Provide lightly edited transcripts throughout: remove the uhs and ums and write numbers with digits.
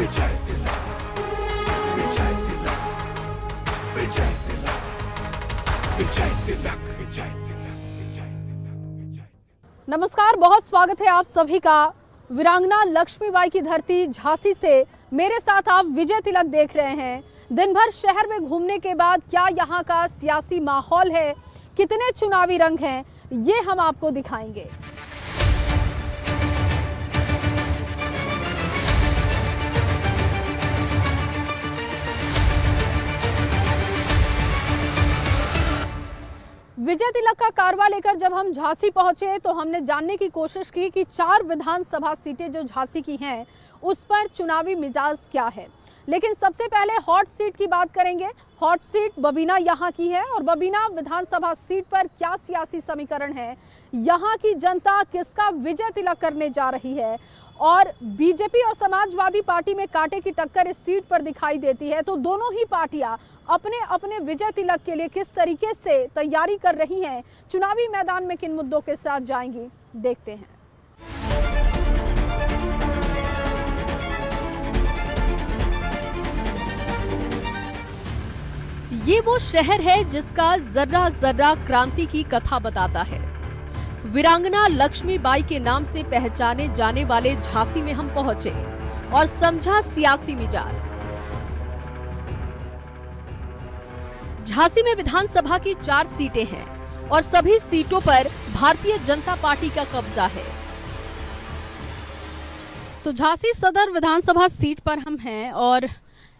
विजय तिलक, विजय तिलक, विजय तिलक, विजय तिलक, विजय तिलक, विजय तिलक, विजय तिलक। नमस्कार, बहुत स्वागत है आप सभी का वीरांगना लक्ष्मीबाई की धरती झांसी से। मेरे साथ आप विजय तिलक देख रहे हैं। दिन भर शहर में घूमने के बाद क्या यहाँ का सियासी माहौल है, कितने चुनावी रंग हैं, ये हम आपको दिखाएंगे। विजय तिलक का कारवा लेकर जब हम झांसी पहुंचे तो हमने जानने की कोशिश की कि 4 विधानसभा सीटें जो झांसी की हैं उस पर चुनावी मिजाज क्या है। लेकिन सबसे पहले हॉट सीट की बात करेंगे। हॉट सीट बबीना यहाँ की है और बबीना विधानसभा सीट पर क्या सियासी समीकरण है, यहाँ की जनता किसका विजय तिलक करने जा रही है और बीजेपी और समाजवादी पार्टी में कांटे की टक्कर इस सीट पर दिखाई देती है, तो दोनों ही पार्टियां अपने अपने विजय तिलक के लिए किस तरीके से तैयारी कर रही हैं, चुनावी मैदान में किन मुद्दों के साथ जाएंगी, देखते हैं। ये वो शहर है जिसका जर्रा जर्रा क्रांति की कथा बताता है। वीरांगना लक्ष्मीबाई के नाम से पहचाने जाने वाले झांसी में हम पहुंचे और समझा सियासी मिजाज। झांसी में विधानसभा की 4 सीटें हैं और सभी सीटों पर भारतीय जनता पार्टी का कब्जा है। तो झांसी सदर विधानसभा सीट पर हम हैं और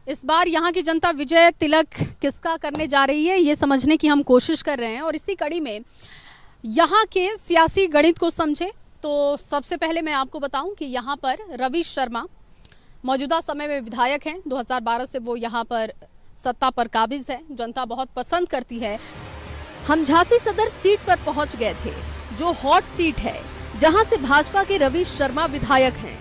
इस बार यहाँ की जनता विजय तिलक किसका करने जा रही है, ये समझने की हम कोशिश कर रहे हैं। और इसी कड़ी में यहाँ के सियासी गणित को समझे तो सबसे पहले मैं आपको बताऊं कि यहाँ पर रवि शर्मा मौजूदा समय में विधायक हैं। 2012 से वो यहाँ पर सत्ता पर काबिज है, जनता बहुत पसंद करती है। हम झांसी सदर सीट पर पहुंच गए थे जो हॉट सीट है, जहां से भाजपा के रवि शर्मा विधायक हैं।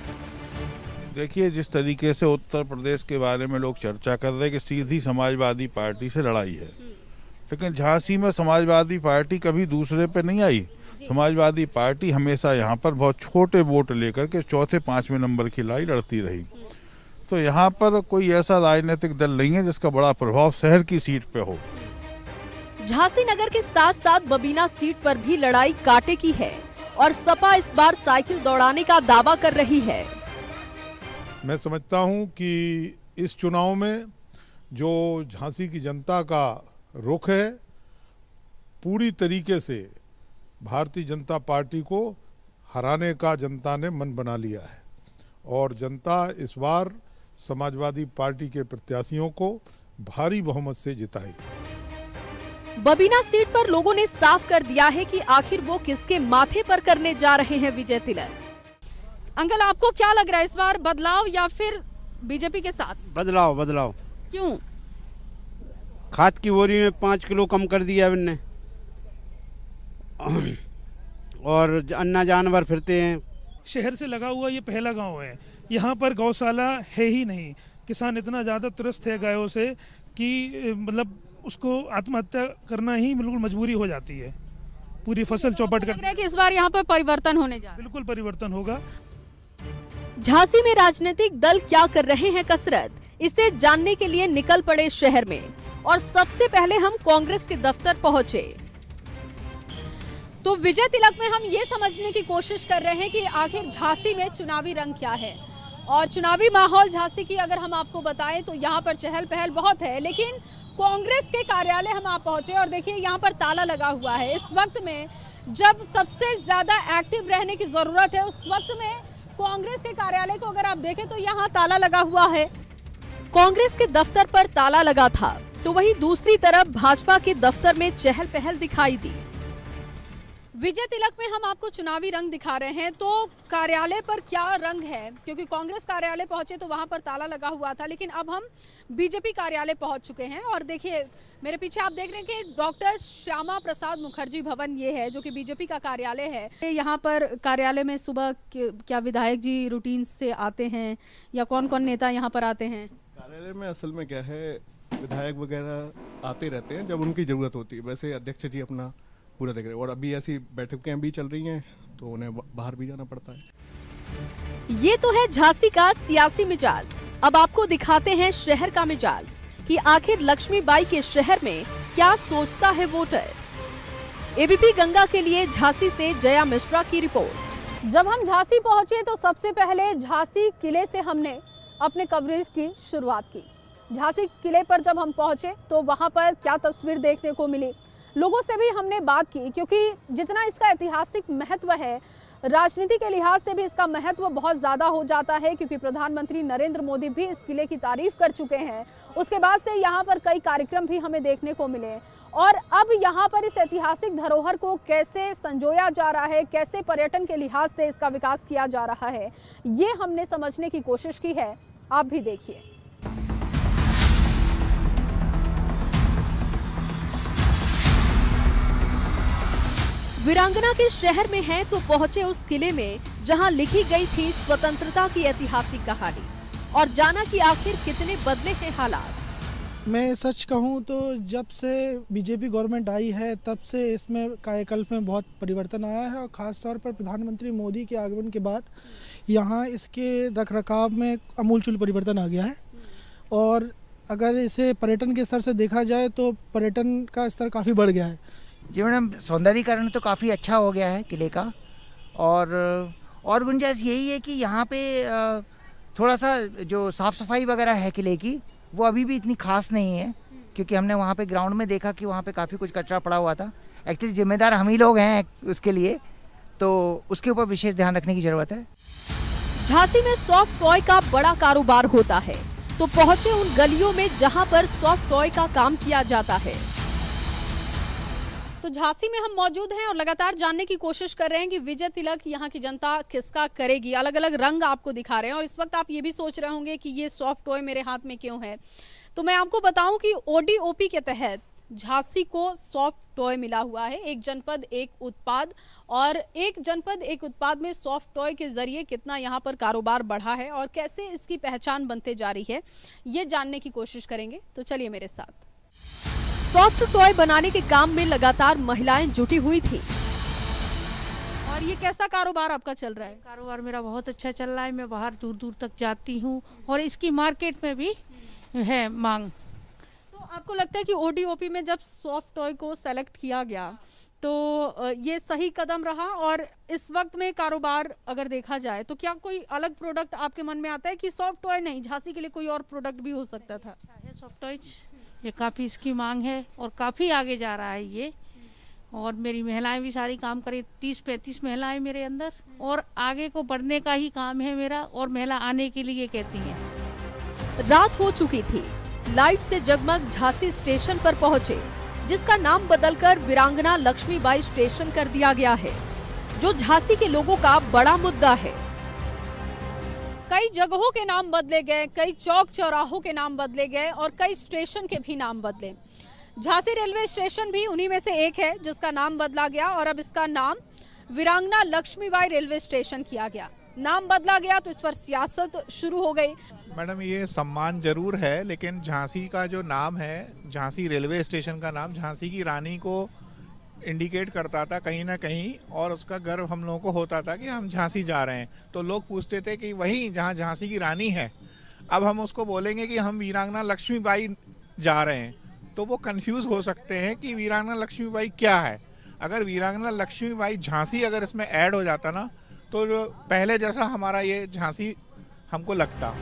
देखिए, जिस तरीके से उत्तर प्रदेश के बारे में लोग चर्चा कर रहे हैं कि सीधी समाजवादी पार्टी से लड़ाई है, लेकिन झांसी में समाजवादी पार्टी कभी दूसरे पे नहीं आई। समाजवादी पार्टी हमेशा यहाँ पर बहुत छोटे वोट लेकर के 4-5वें नंबर की लड़ाई लड़ती रही। तो यहाँ पर कोई ऐसा राजनीतिक दल नहीं है जिसका बड़ा प्रभाव शहर की सीट पे हो। झांसी नगर के साथ साथ बबीना सीट पर भी लड़ाई कांटे की है और सपा इस बार साइकिल दौड़ाने का दावा कर रही है। मैं समझता हूं कि इस चुनाव में जो झांसी की जनता का रुख है, पूरी तरीके से भारतीय जनता पार्टी को हराने का जनता ने मन बना लिया है और जनता इस बार समाजवादी पार्टी के प्रत्याशियों को भारी बहुमत से जिताएगी। बबीना सीट पर लोगों ने साफ कर दिया है कि आखिर वो किसके माथे पर करने जा रहे हैं विजय तिलक। अंकल, आपको क्या लग रहा है, इस बार बदलाव या फिर बीजेपी के साथ? बदलाव। बदलाव क्यों? खाद की बोरी में 5 किलो कम कर दिया इनने और अन्ना जानवर फिरते हैं। शहर से लगा हुआ ये पहला गांव है, यहाँ पर गौशाला है ही नहीं। किसान इतना ज़्यादा त्रस्त है गायों से कि मतलब उसको आत्महत्या करना ही बिल्कुल मजबूरी हो जाती है। पूरी फसल चौपट कर। लग रहा है कि इस बार यहाँ पर परिवर्तन होने जा रहा है। बिल्कुल परिवर्तन होगा। झांसी में राजनीतिक दल क्या कर रहे हैं कसरत, इसे जानने के लिए निकल पड़े शहर में और सबसे पहले हम कांग्रेस के दफ्तर पहुंचे। तो विजय तिलक में हम ये समझने की कोशिश कर रहे हैं कि आखिर झांसी में चुनावी रंग क्या है और चुनावी माहौल झांसी की अगर हम आपको बताएं तो यहाँ पर चहल पहल बहुत है। लेकिन कांग्रेस के कार्यालय हम आप पहुंचे और देखिए यहाँ पर ताला लगा हुआ है। इस वक्त में जब सबसे ज्यादा एक्टिव रहने की जरूरत है, उस वक्त में कांग्रेस के कार्यालय को अगर आप देखें तो यहाँ ताला लगा हुआ है। कांग्रेस के दफ्तर पर ताला लगा था तो वहीं दूसरी तरफ भाजपा के दफ्तर में चहल पहल दिखाई दी। विजय तिलक में हम आपको चुनावी रंग दिखा रहे हैं, तो कार्यालय पर क्या रंग है, क्योंकि कांग्रेस कार्यालय पहुंचे तो वहां पर ताला लगा हुआ था, लेकिन अब हम बीजेपी कार्यालय पहुंच चुके हैं और देखिए मेरे पीछे आप देख रहे हैं कि डॉक्टर श्यामा प्रसाद मुखर्जी भवन ये है जो कि बीजेपी का कार्यालय है। यहाँ पर कार्यालय में सुबह क्या विधायक जी रूटीन से आते हैं या कौन कौन नेता यहाँ पर आते हैं? कार्यालय में असल में क्या है, विधायक वगैरह आते रहते हैं जब उनकी ज़रूरत होती है। वैसे अध्यक्ष जी अपना पूरा देख रहे हैं और अभी ऐसी बैठकें भी चल रही हैं तो उन्हें बाहर भी जाना पड़ता है। ये तो है झांसी का सियासी मिजाज। अब आपको दिखाते हैं शहर का मिजाज कि आखिर लक्ष्मीबाई के शहर में क्या सोचता है वोटर। एबीपी गंगा के लिए झांसी से जया मिश्रा की रिपोर्ट। जब हम झांसी पहुंचे तो सबसे पहले झांसी किले से हमने अपने कवरेज की शुरुआत की। झांसी किले पर जब हम पहुंचे तो वहां पर क्या तस्वीर देखने को मिली, लोगों से भी हमने बात की, क्योंकि जितना इसका ऐतिहासिक महत्व है, राजनीति के लिहाज से भी इसका महत्व बहुत ज़्यादा हो जाता है, क्योंकि प्रधानमंत्री नरेंद्र मोदी भी इस किले की तारीफ कर चुके हैं। उसके बाद से यहाँ पर कई कार्यक्रम भी हमें देखने को मिले और अब यहाँ पर इस ऐतिहासिक धरोहर को कैसे संजोया जा रहा है, कैसे पर्यटन के लिहाज से इसका विकास किया जा रहा है, ये हमने समझने की कोशिश की है। आप भी देखिए। वीरांगना के शहर में हैं तो पहुंचे उस किले में जहां लिखी गई थी स्वतंत्रता की ऐतिहासिक कहानी और जाना कि आखिर कितने बदले हैं हालात। मैं सच कहूं तो जब से बीजेपी गवर्नमेंट आई है तब से इसमें कायाकल्प में बहुत परिवर्तन आया है और ख़ास तौर पर प्रधानमंत्री मोदी के आगमन के बाद यहाँ इसके रखरखाव में आमूलचूल परिवर्तन आ गया है। और अगर इसे पर्यटन के स्तर से देखा जाए तो पर्यटन का स्तर काफ़ी बढ़ गया है। जी मैडम, सौंदर्यीकरण तो काफ़ी अच्छा हो गया है किले का और गुंजाइश यही है कि यहाँ पे थोड़ा सा जो साफ़ सफाई वगैरह है किले की वो अभी भी इतनी खास नहीं है, क्योंकि हमने वहाँ पे ग्राउंड में देखा कि वहाँ पे काफ़ी कुछ कचरा पड़ा हुआ था। एक्चुअली जिम्मेदार हम ही लोग हैं उसके लिए, तो उसके ऊपर विशेष ध्यान रखने की ज़रूरत है। झांसी में सॉफ्ट टॉय का बड़ा कारोबार होता है तो पहुंचे उन गलियों में जहां पर सॉफ्ट टॉय का काम किया जाता है। तो झांसी में हम मौजूद हैं और लगातार जानने की कोशिश कर रहे हैं कि विजय तिलक यहाँ की जनता किसका करेगी। अलग अलग रंग आपको दिखा रहे हैं और इस वक्त आप ये भी सोच रहे होंगे कि ये सॉफ्ट टॉय मेरे हाथ में क्यों है। तो मैं आपको बताऊं कि ओडीओपी के तहत झांसी को सॉफ्ट टॉय मिला हुआ है। एक जनपद एक उत्पाद, और एक जनपद एक उत्पाद में सॉफ्ट टॉय के जरिए कितना यहाँ पर कारोबार बढ़ा है और कैसे इसकी पहचान बनते जा रही है, ये जानने की कोशिश करेंगे। तो चलिए मेरे साथ। सॉफ्ट टॉय बनाने के काम में लगातार महिलाएं जुटी हुई थी। और ये कैसा कारोबार आपका चल रहा है? कारोबार मेरा बहुत अच्छा चल रहा है। मैं बाहर दूर दूर तक जाती हूँ और इसकी मार्केट में भी है मांग। तो आपको लगता है कि ओडीओपी में जब सॉफ्ट टॉय को सेलेक्ट किया गया तो ये सही कदम रहा? और इस वक्त में कारोबार अगर देखा जाए तो क्या कोई अलग प्रोडक्ट आपके मन में आता है कि सॉफ्ट टॉय नहीं, झांसी के लिए कोई और प्रोडक्ट भी हो सकता था? सॉफ्ट टॉय ये काफ़ी इसकी मांग है और काफ़ी आगे जा रहा है ये। और मेरी महिलाएं भी सारी काम करें, 30-35 महिलाएं मेरे अंदर, और आगे को बढ़ने का ही काम है मेरा, और महिला आने के लिए कहती हैं। रात हो चुकी थी, लाइट से जगमग झांसी स्टेशन पर पहुंचे, जिसका नाम बदलकर वीरांगना लक्ष्मीबाई स्टेशन कर दिया गया है, जो झांसी के लोगों का बड़ा मुद्दा है। कई जगहों के नाम बदले गए, कई चौक चौराहों के नाम बदले गए और कई स्टेशन के भी नाम बदले। झांसी रेलवे स्टेशन भी उन्हीं में से एक है जिसका नाम बदला गया और अब इसका नाम वीरांगना लक्ष्मीबाई रेलवे स्टेशन किया गया। नाम बदला गया तो इस पर सियासत शुरू हो गई। मैडम, ये सम्मान जरूर है, लेकिन झांसी का जो नाम है, झांसी रेलवे स्टेशन का नाम झांसी की रानी को इंडिकेट करता था कहीं ना कहीं, और उसका गर्व हम लोगों को होता था कि हम झांसी जा रहे हैं। तो लोग पूछते थे कि वहीं जहाँ झांसी की रानी है, अब हम उसको बोलेंगे कि हम वीरांगना लक्ष्मीबाई जा रहे हैं, तो वो कंफ्यूज हो सकते हैं कि वीरांगना लक्ष्मीबाई क्या है। अगर वीरांगना लक्ष्मीबाई झांसी अगर इसमें ऐड हो जाता ना, तो पहले जैसा हमारा ये झांसी हमको लगता।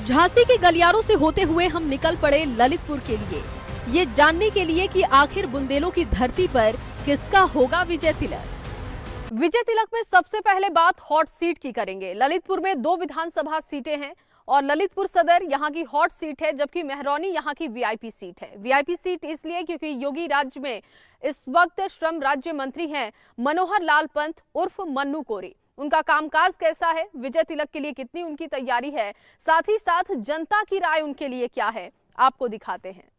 झांसी के गलियारों से होते हुए हम निकल पड़े ललितपुर के लिए, ये जानने के लिए कि आखिर बुंदेलों की धरती पर किसका होगा विजय तिलक। विजय तिलक में सबसे पहले बात हॉट सीट की करेंगे। ललितपुर में 2 विधानसभा सीटें हैं और ललितपुर सदर यहाँ की हॉट सीट है, जबकि मेहरौनी यहाँ की वीआईपी सीट है। वीआईपी सीट इसलिए क्योंकि योगी राज्य में इस वक्त श्रम राज्य मंत्री हैं मनोहर लाल पंत उर्फ मन्नू कोरी। उनका कामकाज कैसा है, विजय तिलक के लिए कितनी उनकी तैयारी है, साथ ही साथ जनता की राय उनके लिए क्या है, आपको दिखाते हैं।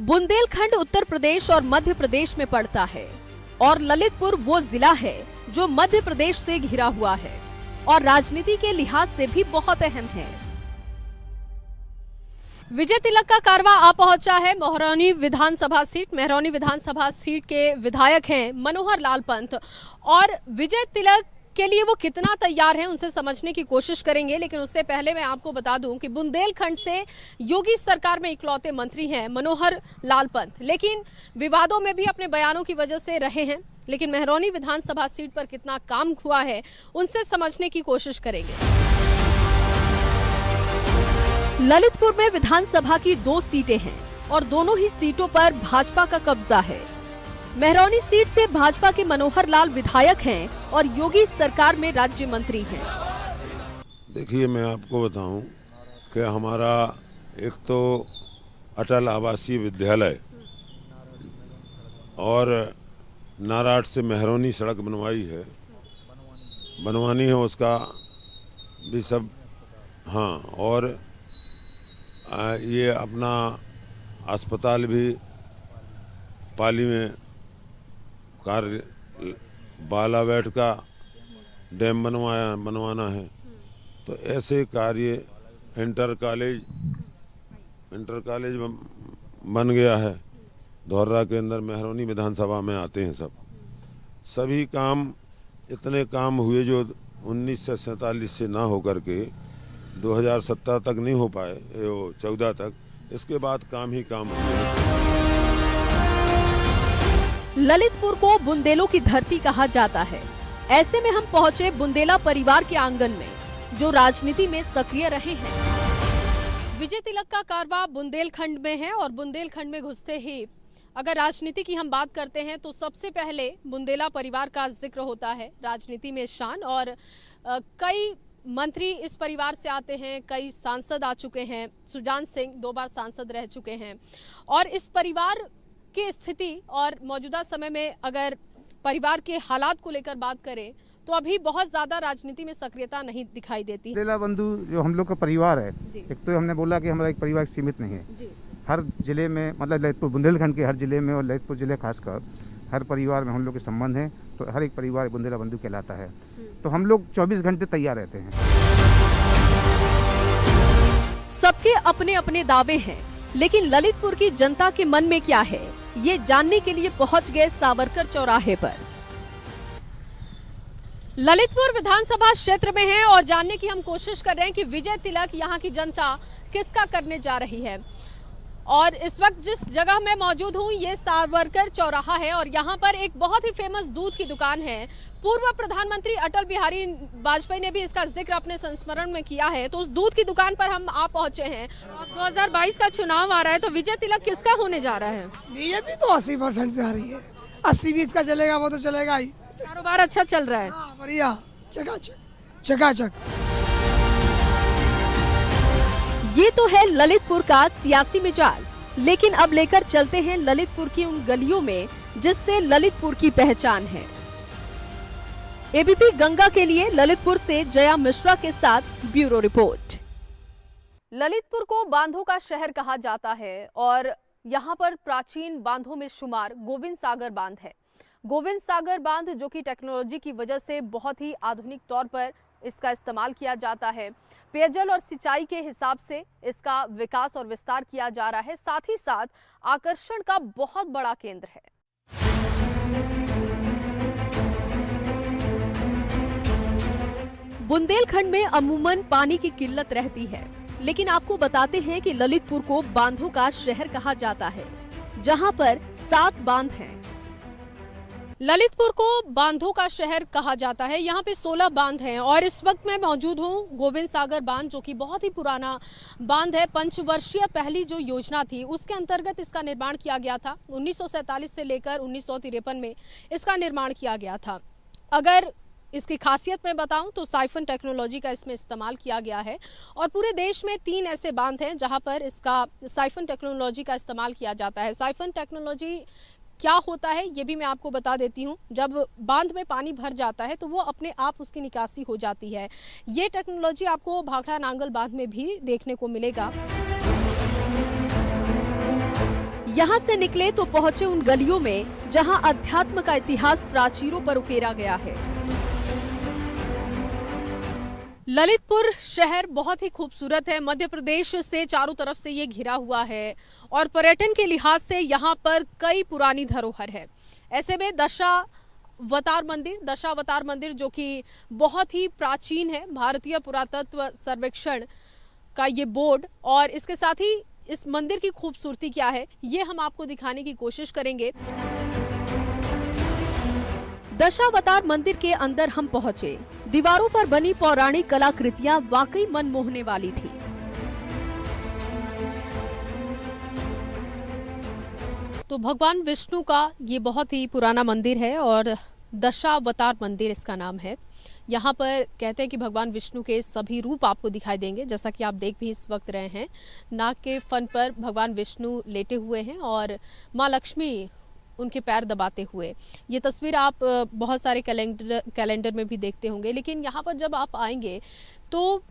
बुंदेलखंड उत्तर प्रदेश और मध्य प्रदेश में पड़ता है और ललितपुर वो जिला है जो मध्य प्रदेश से घिरा हुआ है और राजनीति के लिहाज से भी बहुत अहम है। विजय तिलक का कारवां आ पहुंचा है महरौनी विधानसभा सीट। महरौनी विधानसभा सीट के विधायक हैं मनोहर लाल पंत और विजय तिलक के लिए वो कितना तैयार हैं उनसे समझने की कोशिश करेंगे। लेकिन उससे पहले मैं आपको बता दूं कि बुंदेलखंड से योगी सरकार में इकलौते मंत्री हैं मनोहर लाल पंत, लेकिन विवादों में भी अपने बयानों की वजह से रहे हैं। लेकिन महरौनी विधानसभा सीट पर कितना काम हुआ है उनसे समझने की कोशिश करेंगे। ललितपुर में विधानसभा की 2 सीटें हैं और दोनों ही सीटों पर भाजपा का कब्जा है। महरौनी सीट से भाजपा के मनोहर लाल विधायक हैं और योगी सरकार में राज्य मंत्री हैं। देखिए, मैं आपको बताऊं कि हमारा एक तो अटल आवासीय विद्यालय और नाराट से महरौनी सड़क बनवानी है, उसका भी सब। हाँ, और ये अपना अस्पताल भी पाली में कार्य बालावेट का डैम बनवाना है। तो ऐसे कार्य इंटर कॉलेज बन गया है धौर्रा के अंदर, महरौनी विधानसभा में आते हैं सभी काम। इतने काम हुए जो 1947 से ना होकर के 2017 तक नहीं हो पाए, 14 तक। इसके बाद काम ही काम हुए। ललितपुर को बुंदेलों की धरती कहा जाता है। ऐसे में हम पहुंचे बुंदेला परिवार के आंगन में, जो राजनीति में सक्रिय रहे हैं। विजय तिलक का कारवां बुंदेलखंड में है और बुंदेलखंड में घुसते ही अगर राजनीति की हम बात करते हैं तो सबसे पहले बुंदेला परिवार का जिक्र होता है। राजनीति में शान और कई मंत्री इस परिवार से आते हैं, कई सांसद आ चुके हैं। सुजान सिंह 2 बार सांसद रह चुके हैं और इस परिवार की स्थिति और मौजूदा समय में अगर परिवार के हालात को लेकर बात करें तो अभी बहुत ज्यादा राजनीति में सक्रियता नहीं दिखाई देती। बुंदेला बंधु जो हम लोग का परिवार है, एक तो हमने बोला कि हमारा एक परिवार सीमित नहीं है जी। हर जिले में, मतलब ललितपुर बुंदेलखंड के हर जिले में और ललितपुर जिले खासकर हर परिवार में हम लोग के संबंध हैं। तो हर एक परिवार बुंदेला बंधु कहलाता है। तो हम लोग 24 घंटे तैयार रहते हैं। सबके अपने अपने दावे हैं, लेकिन ललितपुर की जनता के मन में क्या है, ये जानने के लिए पहुंच गए सावरकर चौराहे पर। ललितपुर विधानसभा क्षेत्र में है और जानने की हम कोशिश कर रहे हैं कि विजय तिलक यहाँ की जनता किसका करने जा रही है। और इस वक्त जिस जगह मैं मौजूद हूँ ये सावरकर चौराहा है और यहाँ पर एक बहुत ही फेमस दूध की दुकान है। पूर्व प्रधानमंत्री अटल बिहारी वाजपेयी ने भी इसका जिक्र अपने संस्मरण में किया है। तो उस दूध की दुकान पर हम आ पहुंचे हैं। 2022 का चुनाव आ रहा है तो विजय तिलक किसका होने जा रहा है? बीजेपी तो 80% पे आ रही है। 80-20 का चलेगा, वो तो चलेगा ही। कारोबार अच्छा चल रहा है? हाँ, बढ़िया, चकाचक। ये तो है ललितपुर का सियासी मिजाज, लेकिन अब लेकर चलते हैं ललितपुर की उन गलियों में जिससे ललितपुर की पहचान है। एबीपी गंगा के लिए ललितपुर से जया मिश्रा के साथ ब्यूरो रिपोर्ट। ललितपुर को बांधों का शहर कहा जाता है और यहाँ पर प्राचीन बांधों में शुमार गोविंद सागर बांध है। गोविंद सागर बांध जो कि टेक्नोलॉजी की वजह से बहुत ही आधुनिक तौर पर इसका इस्तेमाल किया जाता है। पेयजल और सिंचाई के हिसाब से इसका विकास और विस्तार किया जा रहा है। साथ ही साथ आकर्षण का बहुत बड़ा केंद्र है। बुंदेलखंड में अमूमन पानी की किल्लत रहती है, लेकिन आपको बताते हैं कि ललितपुर को बांधों का शहर कहा जाता है, जहां पर 7 बांध हैं। ललितपुर को बांधों का शहर कहा जाता है। यहाँ पे 16 बांध हैं और इस वक्त मैं मौजूद हूँ गोविंद सागर बांध जो कि बहुत ही पुराना बांध है। पंचवर्षीय पहली जो योजना थी उसके अंतर्गत इसका निर्माण किया गया था। 1947 से लेकर 1953 में इसका निर्माण किया गया था। अगर इसकी खासियत में बताऊं तो साइफन टेक्नोलॉजी का इसमें इस्तेमाल किया गया है और पूरे देश में 3 ऐसे बांध हैं जहां पर इसका साइफन टेक्नोलॉजी का इस्तेमाल किया जाता है। साइफन टेक्नोलॉजी क्या होता है ये भी मैं आपको बता देती हूँ। जब बांध में पानी भर जाता है तो वो अपने आप उसकी निकासी हो जाती है। ये टेक्नोलॉजी आपको भाखड़ा नांगल बांध में भी देखने को मिलेगा। यहाँ से निकले तो पहुंचे उन गलियों में जहां अध्यात्म का इतिहास प्राचीरों पर उकेरा गया है। ललितपुर शहर बहुत ही खूबसूरत है। मध्य प्रदेश से चारों तरफ से ये घिरा हुआ है और पर्यटन के लिहाज से यहाँ पर कई पुरानी धरोहर है। ऐसे में दशावतार मंदिर जो कि बहुत ही प्राचीन है, भारतीय पुरातत्व सर्वेक्षण का ये बोर्ड, और इसके साथ ही इस मंदिर की खूबसूरती क्या है ये हम आपको दिखाने की कोशिश करेंगे। दशावतार मंदिर के अंदर हम पहुंचे। दीवारों पर बनी पौराणिक कलाकृतियां वाकई मनमोहने वाली थी। तो भगवान विष्णु का ये बहुत ही पुराना मंदिर है और दशावतार मंदिर इसका नाम है। यहाँ पर कहते हैं कि भगवान विष्णु के सभी रूप आपको दिखाई देंगे, जैसा कि आप देख भी इस वक्त रहे हैं। नाग के फन पर भगवान विष्णु लेटे हुए हैं और माँ लक्ष्मी उनके पैर दबाते हुए। ये तस्वीर आप बहुत सारे कैलेंडर में भी देखते होंगे। लेकिन यहाँ पर जब आप आएंगे तो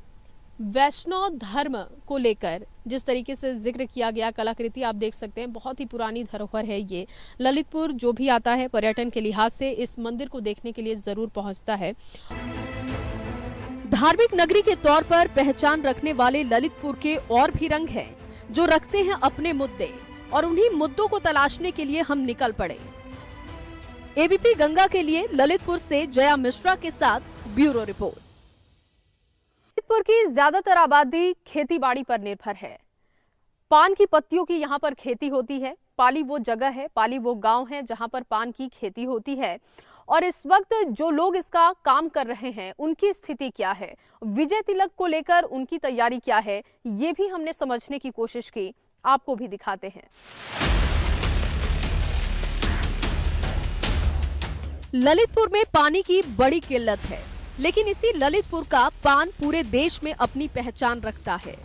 वैष्णव धर्म को लेकर जिस तरीके से जिक्र किया गया, कलाकृति आप देख सकते हैं, बहुत ही पुरानी धरोहर है ये। ललितपुर जो भी आता है पर्यटन के लिहाज से इस मंदिर को देखने के लिए जरूर पहुंचता है। धार्मिक नगरी के तौर पर पहचान रखने वाले ललितपुर के और भी रंग हैं, जो रखते हैं अपने मुद्दे, और उन्हीं मुद्दों को तलाशने के लिए हम निकल पड़े। एबीपी गंगा के लिए ललितपुर से जया मिश्रा के साथ ब्यूरो रिपोर्ट। ललितपुर की ज्यादातर आबादी खेती बाड़ी पर निर्भर है। पान की पत्तियों की यहाँ पर खेती होती है। पाली वो जगह है, पाली वो गांव है जहाँ पर पान की खेती होती है। और इस वक्त जो लोग इसका काम कर रहे हैं उनकी स्थिति क्या है, विजय तिलक को लेकर उनकी तैयारी क्या है, ये भी हमने समझने की कोशिश की। आपको भी दिखाते हैं। ललितपुर में पानी की बड़ी किल्लत है, लेकिन इसी ललितपुर का पान पूरे देश में अपनी पहचान रखता है।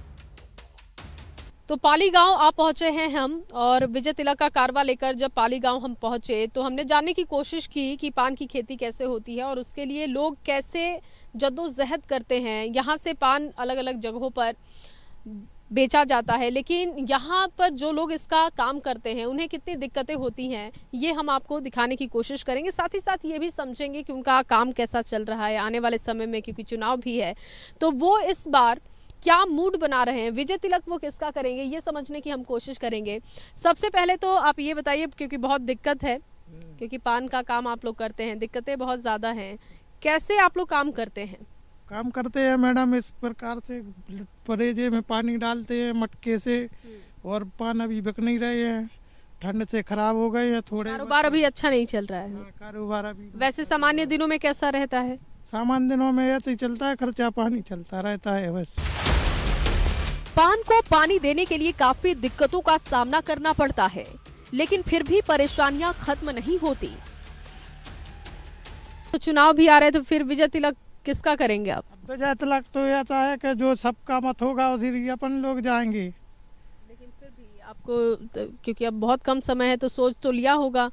तो पाली गांव आप पहुंचे हैं हम, और विजय तिलक का कारवा लेकर जब पाली गांव हम पहुंचे तो हमने जानने की कोशिश की कि पान की खेती कैसे होती है और उसके लिए लोग कैसे जद्दोजहद करते हैं। यहाँ से पान अलग अलग जगहों पर बेचा जाता है, लेकिन यहाँ पर जो लोग इसका काम करते हैं उन्हें कितनी दिक्कतें होती हैं ये हम आपको दिखाने की कोशिश करेंगे। साथ ही साथ ये भी समझेंगे कि उनका काम कैसा चल रहा है आने वाले समय में, क्योंकि चुनाव भी है तो वो इस बार क्या मूड बना रहे हैं, विजय तिलक वो किसका करेंगे, ये समझने की हम कोशिश करेंगे। सबसे पहले तो आप ये बताइए, क्योंकि बहुत दिक्कत है, क्योंकि पान का काम आप लोग करते हैं, दिक्कतें बहुत ज़्यादा हैं, कैसे आप लोग काम करते हैं? काम करते हैं मैडम इस प्रकार से, परेजे में पानी डालते हैं मटके से, और पान अभी बिक नहीं रहे हैं, ठंड से खराब हो गए हैं थोड़े। कारोबार अभी अच्छा नहीं चल रहा है? कारोबार अभी वैसे सामान्य दिनों में कैसा रहता है? सामान्य दिनों में ऐसे ही चलता है, खर्चा पानी चलता रहता है बस। पान को पानी देने के लिए काफी दिक्कतों का सामना करना पड़ता है, लेकिन फिर भी परेशानियां खत्म नहीं होती। तो चुनाव भी आ रहे हैं, तो फिर विजय तिलक किसका करेंगे आप? विजय तिलक तो ऐसा है कि जो सबका मत होगा उधर ही अपन लोग जाएंगे। लेकिन फिर भी आपको, क्योंकि अब बहुत कम समय है, तो सोच तो लिया होगा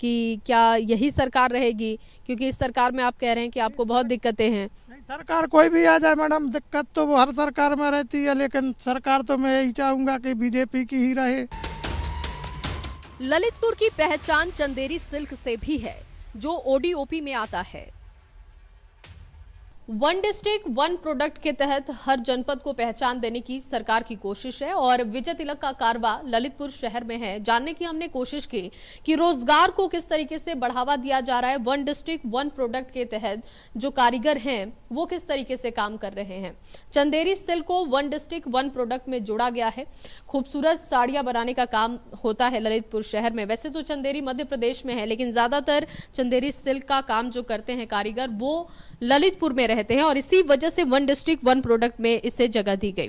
कि क्या यही सरकार रहेगी, क्योंकि इस सरकार में आप कह रहे हैं कि आपको बहुत दिक्कतें हैं। नहीं, सरकार कोई भी आ जाए मैडम, दिक्कत तो वो हर सरकार में रहती है, लेकिन सरकार तो मैं यही चाहूंगा कि बीजेपी की ही रहे। ललितपुर की पहचान चंदेरी सिल्क से भी है, जो ओडीओपी में आता है। वन डिस्ट्रिक्ट वन प्रोडक्ट के तहत हर जनपद को पहचान देने की सरकार की कोशिश है और विजय तिलक का कारवा ललितपुर शहर में है। जानने की हमने कोशिश की कि रोजगार को किस तरीके से बढ़ावा दिया जा रहा है। वन डिस्ट्रिक्ट वन प्रोडक्ट के तहत जो कारीगर हैं वो किस तरीके से काम कर रहे हैं। चंदेरी सिल्क को वन डिस्ट्रिक्ट वन प्रोडक्ट में जोड़ा गया है। खूबसूरत साड़ियां बनाने का काम होता है ललितपुर शहर में। वैसे तो चंदेरी मध्य प्रदेश में है, लेकिन ज्यादातर चंदेरी सिल्क का काम जो करते हैं कारीगर वो ललितपुर में रहते हैं और इसी वजह से वन डिस्ट्रिक्ट वन प्रोडक्ट में इसे जगह दी गई।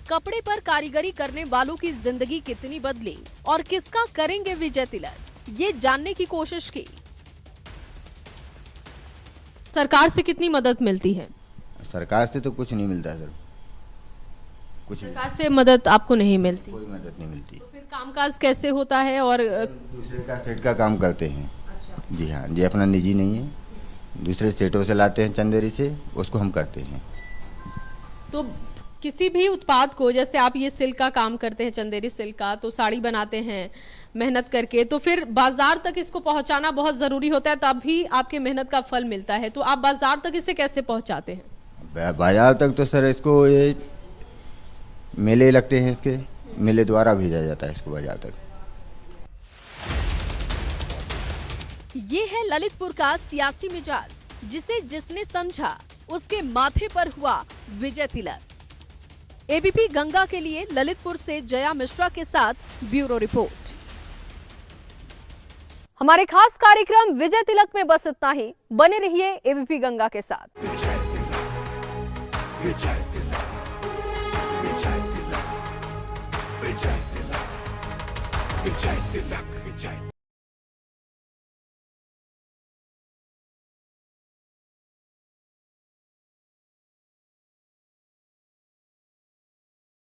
कपड़े पर कारीगरी करने वालों की जिंदगी कितनी बदली और किसका करेंगे विजय तिलक, ये जानने की कोशिश की। सरकार से कितनी मदद मिलती है? सरकार से तो कुछ नहीं मिलता सर, कुछ सरकार से मदद आपको नहीं मिलती? कोई मदद नहीं मिलती। तो फिर कामकाज कैसे होता है? और दूसरे का सेट का काम करते हैं। अच्छा। जी हाँ, जी अपना निजी नहीं है, दूसरे सेटों से लाते हैं चंदेरी से, उसको हम करते हैं। तो किसी भी उत्पाद को, जैसे आप ये सिल्क का काम करते हैं चंदेरी सिल्क का, तो साड़ी बनाते हैं, मेहनत करके, तो फिर बाजार तक इसको पहुंचाना बहुत जरूरी होता है, तभी आपके मेहनत का फल मिलता है। तो आप बाजार तक इसे कैसे पहुंचाते हैं? बाजार तक तो सर इसको ये मेले लगते हैं, इसके मेले द्वारा भेजा जाता है इसको बाजार तक। ये है ललितपुर का सियासी मिजाज, जिसे जिसने समझा उसके माथे पर हुआ विजय तिलक। एबीपी गंगा के लिए ललितपुर से जया मिश्रा के साथ ब्यूरो रिपोर्ट। हमारे खास कार्यक्रम विजय तिलक में बस इतना ही। बने रहिए एबीपी गंगा के साथ। विजय तिलक।